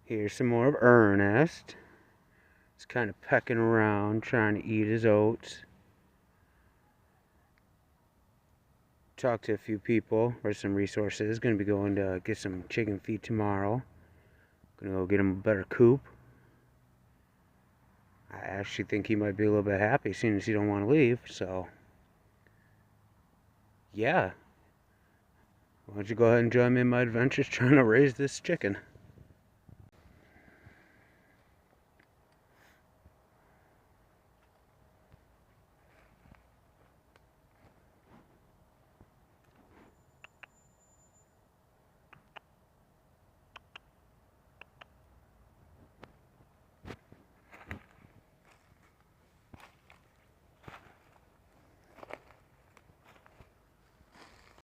Here's some more of Ernest. He's kind of pecking around, trying to eat his oats. Talked to a few people for some resources. Gonna be going to get some chicken feed tomorrow. Gonna go get him a better coop. I actually think he might be a little bit happy seeing as he don't want to leave, so yeah. Why don't you go ahead and join me in my adventures trying to raise this chicken?